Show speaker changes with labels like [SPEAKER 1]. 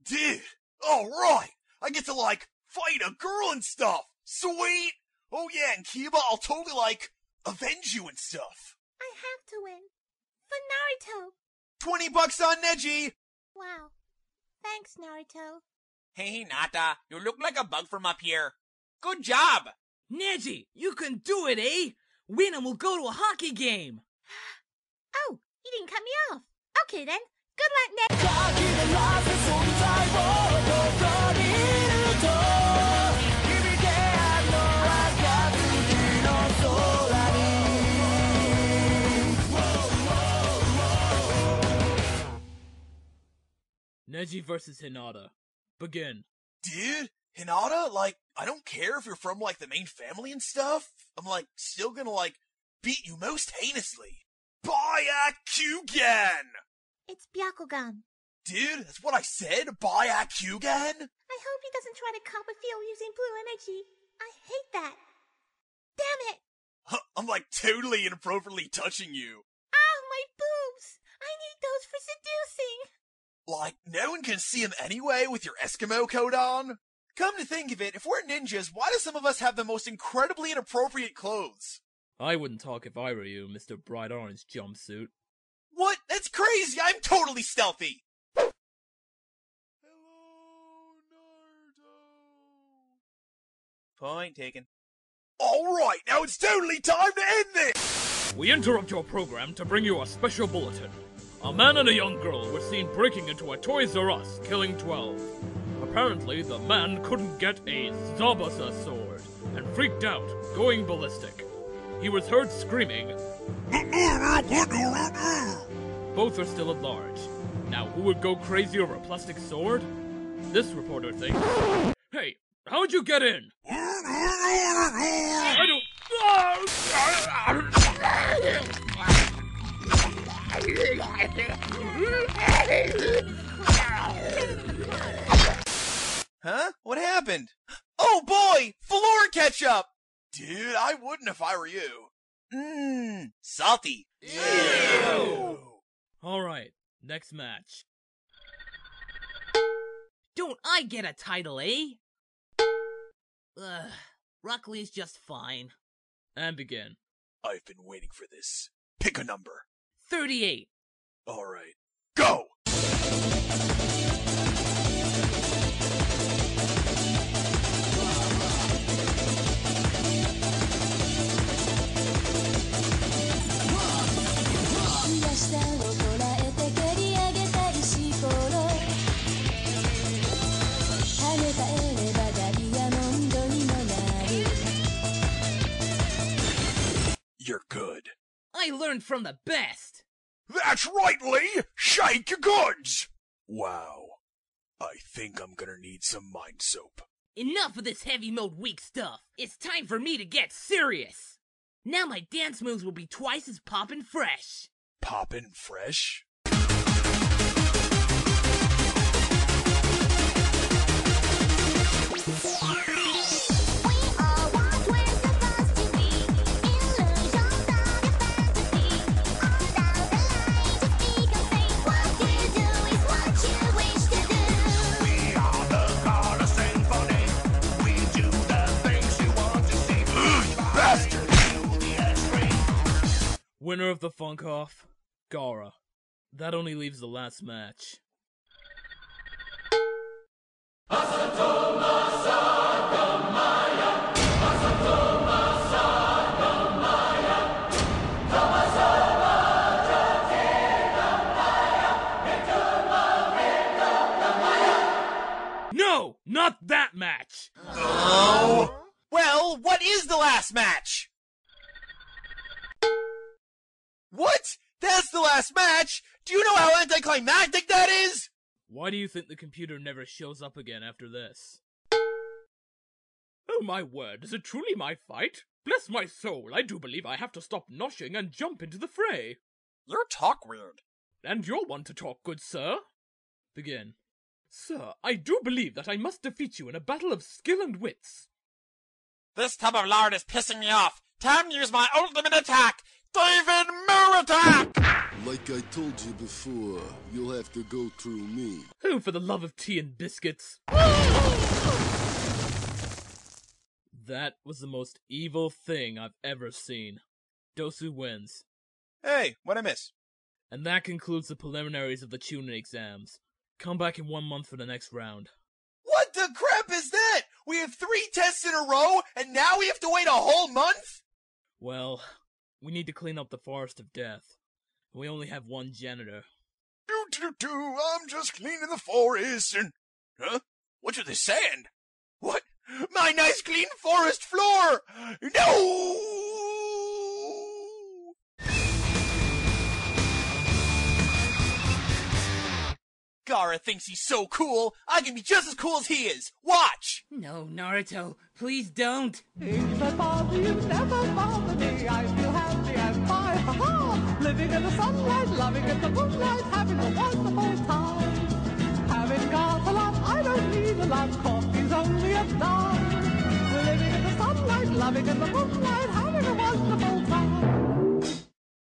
[SPEAKER 1] Dude, alright! I get to, fight a girl and stuff! Sweet! Oh yeah, and Kiba, I'll totally, avenge you and stuff!
[SPEAKER 2] I have to win. For Naruto!
[SPEAKER 1] $20 on Neji!
[SPEAKER 2] Wow. Thanks, Naruto.
[SPEAKER 3] Hey, Hinata, you look like a bug from up here. Good job!
[SPEAKER 4] Neji, you can do it, eh? Win and we'll go to a hockey game!
[SPEAKER 2] Oh, you didn't cut me off. Okay then. Good luck, Neji!
[SPEAKER 4] Neji versus Hinata. Begin.
[SPEAKER 1] Dude, Hinata, I don't care if you're from, the main family and stuff. I'm, still gonna, beat you most heinously. Byakugan!
[SPEAKER 2] It's Byakugan.
[SPEAKER 1] Dude, that's what I said, Byakugan?
[SPEAKER 2] I hope he doesn't try to copy feel using blue energy. I hate that. Damn it!
[SPEAKER 1] I'm, totally inappropriately touching you.
[SPEAKER 2] Ow, my boobs! I need those for seducing.
[SPEAKER 1] No one can see him anyway with your Eskimo coat on? Come to think of it, if we're ninjas, why do some of us have the most incredibly inappropriate clothes?
[SPEAKER 4] I wouldn't talk if I were you, Mr. Bright Orange Jumpsuit.
[SPEAKER 1] What? That's crazy! I'm totally stealthy! Hello, Naruto.
[SPEAKER 3] Point taken.
[SPEAKER 1] Alright, now it's totally time to end this!
[SPEAKER 4] We interrupt your program to bring you a special bulletin. A man and a young girl were seen breaking into a Toys R Us, killing 12. Apparently, the man couldn't get a Zabasa sword, and freaked out, going ballistic. He was heard screaming, Both are still at large. Now, who would go crazy over a plastic sword? This reporter thinks, Hey, how'd you get in? I don't...
[SPEAKER 1] Huh? What happened? Oh boy! Velour ketchup! Dude, I wouldn't if I were you. Salty. Ew.
[SPEAKER 4] Alright, next match. Don't I get a title, eh? Ugh, Rock Lee's just fine. And begin.
[SPEAKER 1] I've been waiting for this. Pick a number.
[SPEAKER 4] 38.
[SPEAKER 1] Alright. Go! You're good.
[SPEAKER 4] I learned from the best!
[SPEAKER 1] That's right, Lee! Shake your goods! Wow. I think I'm gonna need some mind soap.
[SPEAKER 4] Enough of this heavy mode weak stuff! It's time for me to get serious! Now my dance moves will be twice as poppin' fresh!
[SPEAKER 1] Poppin' fresh?
[SPEAKER 4] Winner of the Funk-Off, Gaara. That only leaves the last match. No! Not that match!
[SPEAKER 1] Oh! Well, what is the last match? What? That's the last match? Do you know how anticlimactic that is?
[SPEAKER 4] Why do you think the computer never shows up again after this? Oh my word, is it truly my fight? Bless my soul, I do believe I have to stop noshing and jump into the fray.
[SPEAKER 3] You talk weird.
[SPEAKER 4] And you're one to talk, good sir. Begin. Sir, I do believe that I must defeat you in a battle of skill and wits.
[SPEAKER 3] This tub of lard is pissing me off. Time to use my ultimate attack! David Moore attack!
[SPEAKER 5] Like I told you before, you'll have to go through me.
[SPEAKER 4] Who for the love of tea and biscuits? That was the most evil thing I've ever seen. Dosu wins.
[SPEAKER 1] Hey, what'd I miss?
[SPEAKER 4] And that concludes the preliminaries of the Chunin exams. Come back in 1 month for the next round.
[SPEAKER 1] What the crap is that? We have 3 tests in a row, and now we have to wait a whole month?
[SPEAKER 4] Well, we need to clean up the Forest of Death. We only have one janitor.
[SPEAKER 1] I'm just cleaning the forest and... Huh? What's with the sand? What? My nice clean forest floor! No! Gaara thinks he's so cool, I can be just as cool as he is. Watch!
[SPEAKER 6] No, Naruto, please don't.
[SPEAKER 7] Things that bother you never bother me. I feel happy and fine. Ha-ha! Living in the sunlight, loving in the moonlight, having a wonderful time. Having got a lot, I don't need a lot. Coffee's only a dime. Living in the sunlight, loving in the moonlight.